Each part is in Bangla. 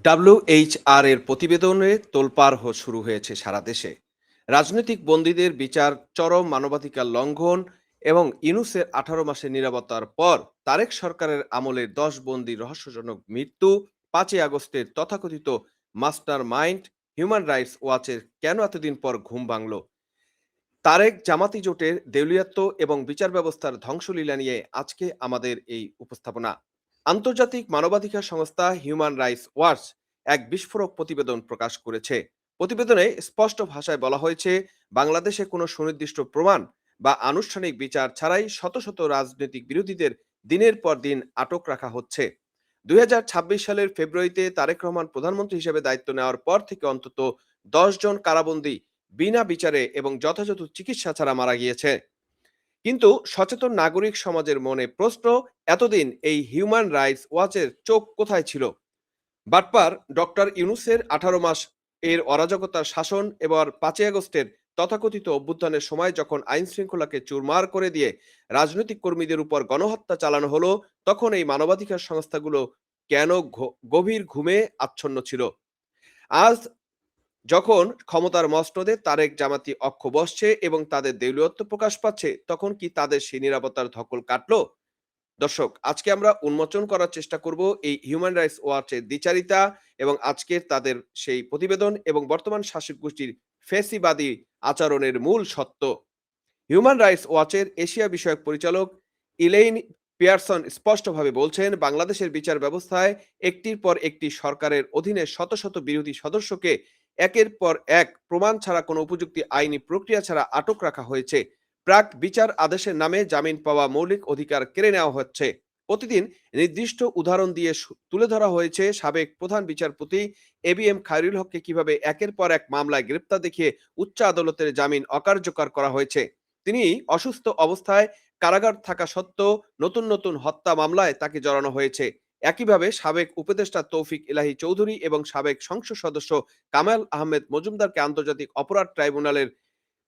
ডাব্লিউএইচআর এর প্রতিবেদনে তোলপাড় শুরু হয়েছে সারা দেশে। রাজনৈতিক বন্দীদের বিচার, চরম মানবাধিকার লঙ্ঘন এবং ইউনূসের ১৮ মাসের নিরাপত্তার পর তারেক সরকারের আমলের ১০ বন্দীর রহস্যজনক মৃত্যু, ৫ই আগস্টের তথাকথিত মাস্টার মাইন্ড, হিউম্যান রাইটস ওয়াচের কেন এতদিন পর ঘুম ভাঙল, তারেক জামাতি জোটের দেউলিয়াত্ব এবং বিচার ব্যবস্থার ধ্বংসলীলা নিয়ে আজকে আমাদের এই উপস্থাপনা। আন্তর্জাতিক মানবাধিকার সংস্থা হিউম্যান রাইটস ওয়াচ এক বিস্ফোরক প্রতিবেদন প্রকাশ করেছে। প্রতিবেদনে স্পষ্ট ভাষায় বলা হয়েছে, বাংলাদেশে কোনো সুনির্দিষ্ট প্রমাণ বা আনুষ্ঠানিক বিচার ছাড়াই শত শত রাজনৈতিক বিরোধীদের দিনের পর দিন আটক রাখা হচ্ছে। ২০২৬ সালের ফেব্রুয়ারিতে তারেক রহমান প্রধানমন্ত্রী হিসেবে দায়িত্ব নেওয়ার পর থেকে অন্তত ১০ জন কারাবন্দী বিনা বিচারে এবং যথাযথ চিকিৎসা ছাড়া মারা গিয়েছে। কিন্তু সচেতন নাগরিক সমাজের মনে প্রশ্ন, এতদিন এই হিউম্যান রাইটস ওয়াচের চোখ কোথায় ছিল? বাটপার ডক্টর ইউনূসের ১৮ মাস এর অরাজকতার শাসন এবার ৫ই আগস্টের তথাকথিত অভ্যুত্থানের সময় যখন আইন শৃঙ্খলাকে চুরমার করে দিয়ে রাজনৈতিক কর্মীদের উপর গণহত্যা চালানো হলো, তখন এই মানবাধিকার সংস্থাগুলো কেন গভীর ঘুমে আচ্ছন্ন ছিল? আজ যখন ক্ষমতার মসনদে তারেক জামাতি অক্ষ বসছে এবং তাদের দেউলিয়ত্ব প্রকাশ পাচ্ছে, তখন কি তাদের সেই নিরাপত্তার ধকল কাটলো? দর্শক, আজকে আমরা উন্মোচন করার চেষ্টা করব এই হিউম্যান রাইটস ওয়াচের দ্বিচারিতা এবং আজকের তাদের সেই প্রতিবেদন এবং বর্তমান শাসক গোষ্ঠীর ফ্যাসিবাদী আচরণের মূল সত্য। হিউম্যান রাইটস ওয়াচের এশিয়া বিষয়ক পরিচালক ইলেইন পিয়ারসন স্পষ্টভাবে বলছেন, বাংলাদেশের বিচার ব্যবস্থায় একটির পর একটি সরকারের অধীনে শত শত বিরোধী সদস্যকে একের পর এক প্রমাণ ছাড়া কোনো উপযুক্ত আইনি প্রক্রিয়া ছাড়া আটক রাখা হয়েছে। প্রাক বিচার আদেশের নামে জামিন পাওয়া মৌলিক অধিকার কেড়ে নেওয়া হচ্ছে। প্রতিদিন নির্দিষ্ট উদাহরণ দিয়ে তুলে ধরা হয়েছে সাবেক প্রধান বিচারপতি এবিএম খায়রুল হককে কিভাবে একের পর এক মামলায় গ্রেপ্তার দেখিয়ে উচ্চ আদালতের জামিন অকার্যকর করা হয়েছে। তিনি অসুস্থ অবস্থায় কারাগার থাকা সত্ত্বেও নতুন নতুন হত্যা মামলায় তাকে জড়ানো হয়েছে। একইভাবে সাবেক উপদেষ্টা তৌফিক ইলাহি চৌধুরী এবং সাবেক সংসদ সদস্য কামাল আহমেদ মজুমদারকে আন্তর্জাতিক অপরাধ ট্রাইব্যুনালের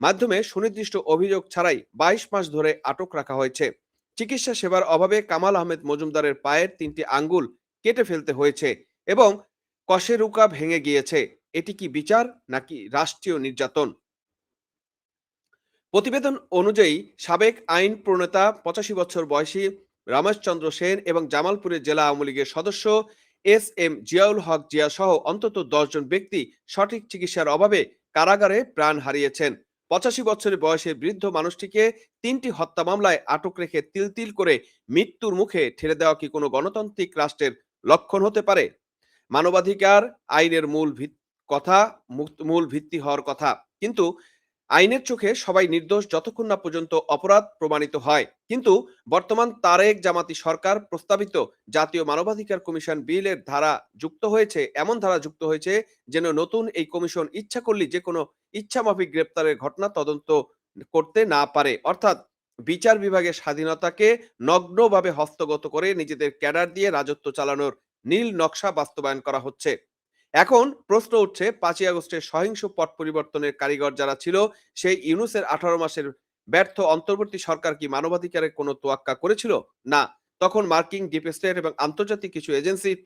মাধ্যমে সুনির্দিষ্ট অভিযোগ ছাড়াই ২২ মাস ধরে আটক রাখা হয়েছে। চিকিৎসা সেবার অভাবে কামাল আহমেদ মজুমদারের পায়ের ৩টি আঙ্গুল কেটে ফেলতে হয়েছে এবং কশেরুকা ভেঙে গিয়েছে। এটি কি বিচার নাকি রাষ্ট্রীয় নির্যাতন? প্রতিবেদন অনুযায়ী সাবেক আইন প্রণেতা ৮৫ বছর বয়সী রমেশচন্দ্র সেন এবং জামালপুরের জেলা আওয়ামী লীগের সদস্য এস.এম. জিয়াউল হক জিয়া সহ অন্তত ১০ জন ব্যক্তি সঠিক চিকিৎসার অভাবে কারাগারে প্রাণ হারিয়েছেন। ৮৫ বছরের বয়সের বৃদ্ধ মানুষটিকে ৩টি হত্যা মামলায় আটক রেখে তিল তিল করে মৃত্যুর মুখে ঠেলে দেওয়া কি কোনো গণতান্ত্রিক রাষ্ট্রের লক্ষণ হতে পারে? মানবাধিকার আইনের মূল ভিত্তি হওয়ার কথা, কিন্তু আইনের চোখে সবাই নির্দোষ যতক্ষণ না পর্যন্ত অপরাধ প্রমাণিত হয়। কিন্তু বর্তমান তারেক জামাতি সরকার প্রস্তাবিত জাতীয় মানবাধিকার কমিশন বিলের এমন ধারা যুক্ত হয়েছে যেন নতুন এই কমিশন ইচ্ছা করলে যে কোনো ইচ্ছামাফিক গ্রেপ্তারের ঘটনা তদন্ত করতে না পারে। অর্থাৎ বিচার বিভাগের স্বাধীনতাকে নগ্নভাবে হস্তগত করে নিজেদের ক্যাডার দিয়ে রাজত্ব চালানোর নীল নকশা বাস্তবায়ন করা হচ্ছে। এখন প্রশ্ন উঠছে, ৫ই আগস্টের সহিংস পট পরিবর্তনের কারিগর যারা ছিল, সেই ইউনূসের ১৮ মাসের ব্যর্থ অন্তর্বর্তী সরকার কি মানবাধিকারের কোনো তোয়াক্কা করেছিল? না। তখন মার্কিন ডিপ স্টেট এবং আন্তর্জাতিক কিছু এজেন্সির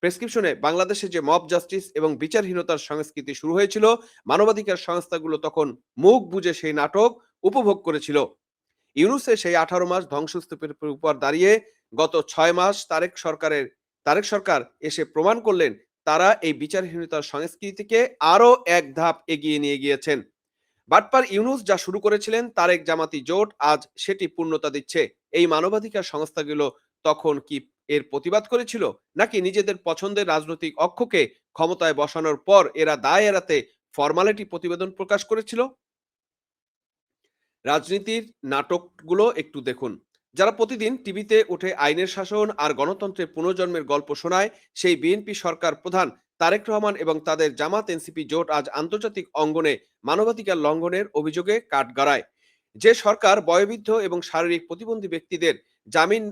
প্রেসক্রিপশনে বাংলাদেশে যে মব জাস্টিস এবং বিচারহীনতার সংস্কৃতি শুরু হয়েছিল, মানবাধিকার সংস্থাগুলো তখন মুখ বুজে সেই নাটক উপভোগ করেছিল। ইউনূসের সেই ১৮ মাস ধ্বংসস্তূপের উপর দাঁড়িয়ে গত ৬ মাস তারেক সরকার এসে প্রমাণ করলেন তারা এই বিচারহীনতার সংস্কৃতিকে আরো এক ধাপ এগিয়ে নিয়ে গিয়েছেন। বাটপার ইউনূস যা শুরু করেছিলেন, তারেক জামাতি জোট আজ সেটি পূর্ণতা দিচ্ছে। এই মানবাধিকার সংস্থাগুলো তখন কি এর প্রতিবাদ করেছিল, নাকি নিজেদের পছন্দের রাজনৈতিক অক্ষকে ক্ষমতায় বসানোর পর এরা দায় এড়াতে ফরমালিটি প্রতিবেদন প্রকাশ করেছিল? রাজনীতির নাটকগুলো একটু দেখুন। যারা প্রতিদিন টিভিতে উঠে আইনের শাসন আর গণতন্ত্রের পুনর্জন্মের গল্প শোনায়, সেই বিএনপি সরকার প্রধান তারেক রহমান এবং তাদের জামাত এনসিপি জোট আজ আন্তর্জাতিক অঙ্গনে মানবাধিকার লঙ্ঘনের অভিযোগে কাঠগড়ায়। যে সরকার বয়োবৃদ্ধ এবং শারীরিক প্রতিবন্ধী ব্যক্তিদের জামিন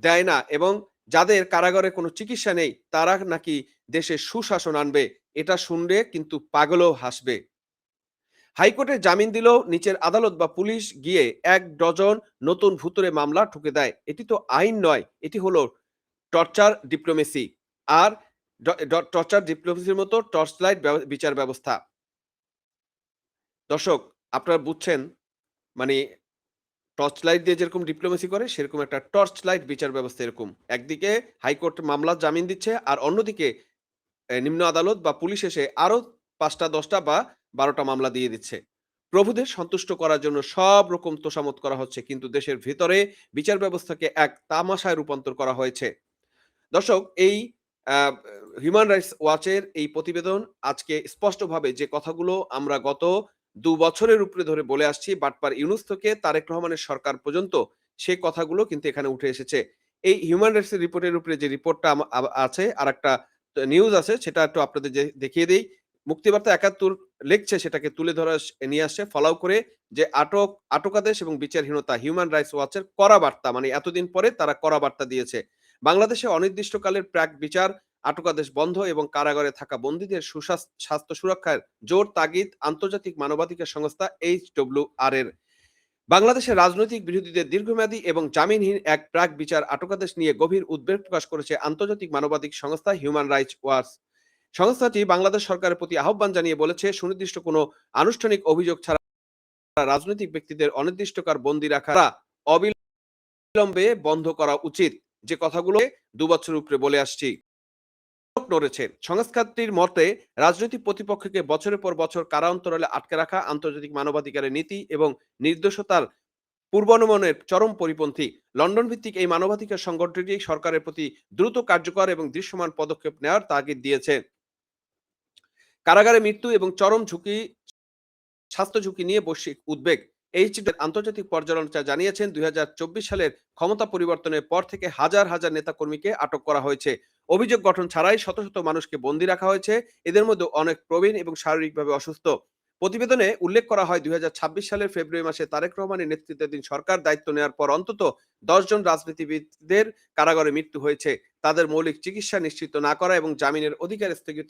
দেয় না এবং যাদের কারাগারে কোনো চিকিৎসা নেই, তারা নাকি দেশে সুশাসন আনবে, এটা শুনলে কিন্তু পাগলও হাসবে। হাইকোর্টে জামিন দিলেও নিচের আদালত বা পুলিশ গিয়ে ১ ডজন নতুন ভুতুড়ে মামলা ঠুকে দেয়। এটি তো আইন নয়, এটি হলো টর্চার ডিপ্লোমেসি। আর টর্চার ডিপ্লোমেসির মতো টর্চলাইট বিচার ব্যবস্থা। দর্শক, আপনারা বুঝছেন, মানে টর্চ লাইট দিয়ে যেরকম ডিপ্লোমেসি করে সেরকম একটা টর্চ লাইট বিচার ব্যবস্থা এরকম। একদিকে হাইকোর্ট মামলার জামিন দিচ্ছে আর অন্যদিকে নিম্ন আদালত বা পুলিশ এসে আরো ৫টা ১০টা বা ১২টা মামলা দিয়ে দিচ্ছে। প্রভুদের সন্তুষ্ট করার জন্য সব রকম তোষামত করা হচ্ছে কিন্তু দেশের ভেতরে বিচার ব্যবস্থাকে এক তামাশায় রূপান্তর করা হয়েছে। দর্শক, এই হিউম্যান রাইটস ওয়াচের এই প্রতিবেদন আজকে স্পষ্টভাবে যে কথাগুলো আমরা গত ২ বছরের উপরে ধরে বলে আসছি, বাটপার ইউনূস থেকে তারেক রহমানের সরকার পর্যন্ত, সে কথাগুলো কিন্তু এখানে উঠে এসেছে। এই হিউম্যান রাইটস এর রিপোর্টের উপরে যে রিপোর্টটা আছে, আরেকটা নিউজ আছে, সেটা একটু আপনাদের দেখিয়ে দেই। মুক্তিবার্তা ৭১ লিখছে, সেটাকে তুলে ধরা নিয়ে আসছে ফলাও করে যে আটকাদেশ এবং বিচারহীনতা হিউম্যান রাইটস ওয়াচের কড়া বার্তা, মানে এতদিন পরে তারা কড়া বার্তা দিয়েছে। বাংলাদেশে অনির্দিষ্টকালের প্রাক বিচার, আটকাদেশ বন্ধ এবং কারাগারে থাকা বন্দীদের স্বাস্থ্য সুরক্ষার জোর তাগিদ আন্তর্জাতিক মানবাধিকার সংস্থা HWR এর। বাংলাদেশের রাজনৈতিক বিরোধীদের দীর্ঘমেয়াদী এবং জামিনহীন এক প্রাক বিচার আটকাদেশ নিয়ে গভীর উদ্বেগ প্রকাশ করেছে আন্তর্জাতিক মানবাধিকার সংস্থা হিউম্যান রাইটস ওয়াচ। সংস্থাটি বাংলাদেশ সরকারের প্রতি আহ্বান জানিয়ে বলেছে, সুনির্দিষ্ট কোনো আনুষ্ঠানিক অভিযোগ ছাড়া রাজনৈতিক ব্যক্তিদের অনির্দিষ্টকাল বন্দী রাখা অবিলম্বে বন্ধ করা উচিত। যে কথাগুলো ২ বছরের উপরে বলে আসছি নড়েছে। সংস্থাটির মতে, রাজনৈতিক প্রতিপক্ষকে বছরের পর বছর কারা অন্তরালে আটকে রাখা আন্তর্জাতিক মানবাধিকারের নীতি এবং নির্দোষতার পূর্বানুমানের চরম পরিপন্থী। লন্ডন ভিত্তিক এই মানবাধিকার সংগঠনটি সরকারের প্রতি দ্রুত কার্যকর এবং দৃশ্যমান পদক্ষেপ নেওয়ার তাগিদ দিয়েছে। কারাগারে মৃত্যু এবং চরম স্বাস্থ্য ঝুঁকি নিয়ে বৈশ্বিক উদ্বেগ। আন্তর্জাতিক পর্যালোচনা জানিয়েছেন, ২০২৪ সালের ক্ষমতা পরিবর্তনের পর থেকে হাজার হাজার নেতাকর্মীকে আটক করা হয়েছে। অভিযোগ গঠন ছাড়াই শত শত মানুষকে বন্দী রাখা হয়েছে, এদের মধ্যে অনেক প্রবীণ এবং শারীরিকভাবে অসুস্থ। প্রতিবেদনে উল্লেখ করা হয়, ২০২৬ সালের ফেব্রুয়ারি মাসে তারেক রহমানের নেতৃত্বাধীন সরকার দায়িত্ব নেওয়ার পর অন্তত ১০ জন রাজনীতিবিদদের কারাগারে মৃত্যু হয়েছে। তাদের মৌলিক চিকিৎসা নিশ্চিত না করা এবং জামিনের অধিকার স্থগিত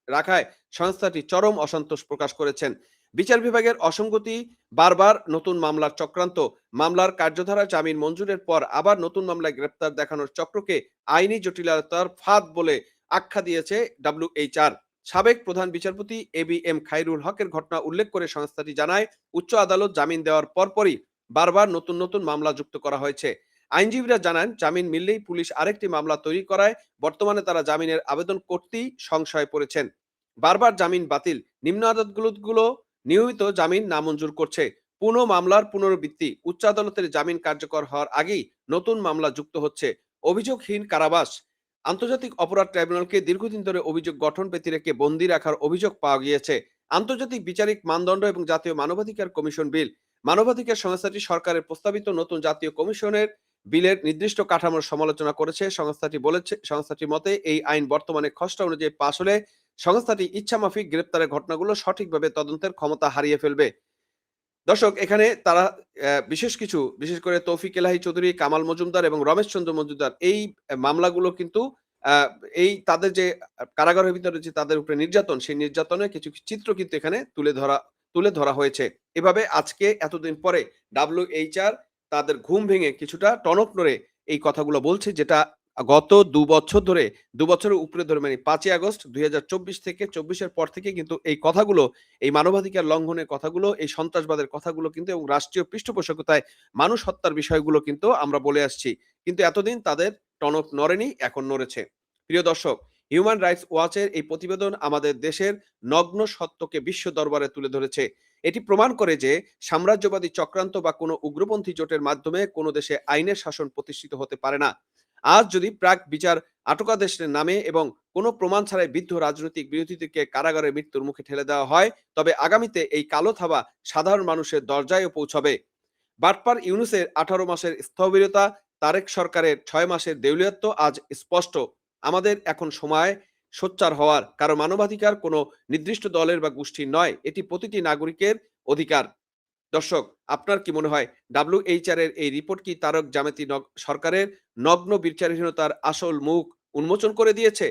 রাখায় সংস্থাটি চরম অসন্তোষ প্রকাশ করেছেন। বিচার বিভাগের অসঙ্গতি, বারবার নতুন মামলার চক্রান্ত, মামলার কার্যধারা জামিন মঞ্জুরের পর আবার নতুন মামলায় গ্রেপ্তার দেখানোর চক্রকে আইনি জটিলতার ফাঁদ বলে আখ্যা দিয়েছে WHR। সাবেক প্রধান বিচারপতি ABM খায়রুল হকের ঘটনা উল্লেখ করে সংস্থাটি জানায়, উচ্চ আদালত জামিন দেওয়ার পরপরই বারবার নতুন নতুন মামলা যুক্ত করা হয়েছে। আইনজীবীরা জানান, জামিন মিললেই পুলিশ আরেকটি মামলা তৈরি করায় বর্তমানে তারা জামিনের আবেদন করতেই সংশয়ে পড়েছেন। বারবার জামিন বাতিল, নিম্ন আদালতগুলো নিয়মিত জামিন নামঞ্জুর করছে। পুনঃ মামলার পুনরাবৃত্তি, উচ্চ আদালতের জামিন কার্যকর হওয়ার আগেই নতুন মামলা যুক্ত হচ্ছে। অভিযোগহীন কারাবাস, আন্তর্জাতিক অপরাধ ট্রাইব্যুনালকে দীর্ঘদিন ধরে অভিযোগ গঠন ব্যতি রেখে বন্দী রাখার অভিযোগ পাওয়া গিয়েছে। আন্তর্জাতিক বিচারিক মানদণ্ড এবং জাতীয় মানবাধিকার কমিশন বিল, মানবাধিকার সংস্থাটি সরকারের প্রস্তাবিত নতুন জাতীয় কমিশনের বিলের নির্দিষ্ট কাঠামোর সমালোচনা করেছে। সংস্থাটির মতে, এই আইন বর্তমানে খসড়া অনুযায়ী পাশ হলে সংস্থাটি ইচ্ছামাফিক গ্রেপ্তারের ঘটনাগুলো সঠিকভাবে তদন্তের ক্ষমতা হারিয়ে ফেলবে। দর্শক, এখানে তারা বিশেষ করে তৌফিক এলাহি চৌধুরী, কামাল মজুমদার এবং রমেশ চন্দ্র মজুমদার, এই মামলাগুলো কিন্তু এই তাদের যে কারাগারের ভিতরে যে তাদের উপরে নির্যাতন, সেই নির্যাতনের কিছু চিত্র কিন্তু এখানে তুলে ধরা হয়েছে। এভাবে আজকে এতদিন পরে WHR তাদের ঘুম ভেঙে কিছুটা টনক নড়ে এই কথাগুলো বলছে, যেটা গত ২ বছরের উপরে ধরে, মানে ৫ই আগস্ট ২০২৪ থেকে ২৪ এর পর থেকে কিন্তু এই কথাগুলো, এই মানবাধিকার লঙ্ঘনের কথাগুলো, এই সন্ত্রাসবাদের কথাগুলো কিন্তু এবং রাষ্ট্রীয় পৃষ্ঠপোষকতায় মানুষ হত্যার বিষয়গুলো কিন্তু আমরা বলে আসছি। কিন্তু এতদিন তাদের টনক নড়েনি, এখন নড়েছে। প্রিয় দর্শক, হিউম্যান রাইটস ওয়াচের এই প্রতিবেদন আমাদের দেশের নগ্ন সত্যকে বিশ্ব দরবারে তুলে ধরেছে। এটি প্রমাণ করে যে সাম্রাজ্যবাদী চক্রান্ত বা কোনো উগ্রপন্থী জোটের মাধ্যমে কোনো দেশে আইনের শাসন প্রতিষ্ঠিত হতে পারে না। আজ যদি প্রাক বিচার আটকাদেশের নামে এবং কোনো প্রমাণ ছাড়াই বৃদ্ধ রাজনৈতিক বিরোধীদেরকে কারাগারে মৃত্যুর মুখে ঠেলে দেওয়া হয়, তবে আগামীতে এই কালো থাবা সাধারণ মানুষের দরজায়ও পৌঁছাবে। বাটপার ইউনূসের ১৮ মাসের স্থবিরতা, তারেক সরকারের ৬ মাসের দেউলিয়াত্ব আজ স্পষ্ট। আমাদের এখন সময় সোচ্চার হওয়ার, কারণ মানবাধিকার কোনো নির্দিষ্ট দলের বা গোষ্ঠীর নয়, এটি প্রতিটি নাগরিকের অধিকার। দর্শক, আপনার কি মনে হয়, WHR এর এই রিপোর্ট কি তারক জামাতি সরকারের নগ্ন বিচারহীনতার আসল মুখ উন্মোচন করে দিয়েছে?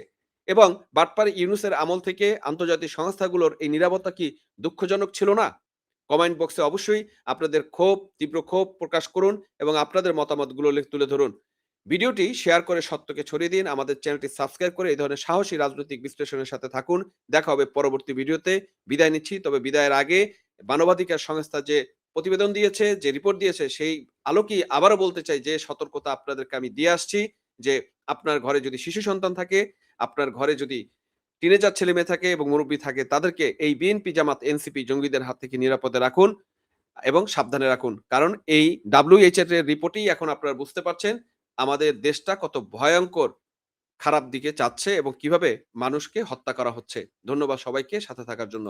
এবং বাটপার ইউনূসের আমল থেকে আন্তর্জাতিক সংস্থাগুলোর এই নীরবতা কি দুঃখজনক ছিল না? কমেন্ট বক্সে অবশ্যই আপনাদের তীব্র ক্ষোভ প্রকাশ করুন এবং আপনাদের মতামতগুলো তুলে ধরুন। ভিডিওটি শেয়ার করে সত্যকে ছড়িয়ে দিন। আমাদের চ্যানেলটি সাবস্ক্রাইব করে এই ধরনের সাহসী রাজনৈতিক বিশ্লেষণের সাথে থাকুন। দেখা হবে পরবর্তী ভিডিওতে। বিদায় নিচ্ছি। তবে বিদায়ের আগে মানবাধিকার সংস্থা যে প্রতিবেদন দিয়েছে, যে রিপোর্ট দিয়েছে সেই আলোকেই আবারও বলতে চাই যে সতর্কতা আপনাদেরকে আমি দিয়ে আসছি যে আপনার ঘরে যদি শিশু সন্তান থাকে, আপনার ঘরে যদি টিনেজার ছেলেমেয়ে থাকে এবং মুরুব্বি থাকে তাদেরকে এই বিএনপি, জামাত, এনসিপি জঙ্গিদের হাত থেকে নিরাপদে রাখুন এবং সাবধানে রাখুন। কারণ এই WHO এর রিপোর্টেই এখন আপনারা বুঝতে পারছেন আমাদের দেশটা কত ভয়ংকর খারাপ দিকে যাচ্ছে এবং কিভাবে মানুষকে হত্যা করা হচ্ছে। ধন্যবাদ সবাইকে সাথে থাকার জন্য।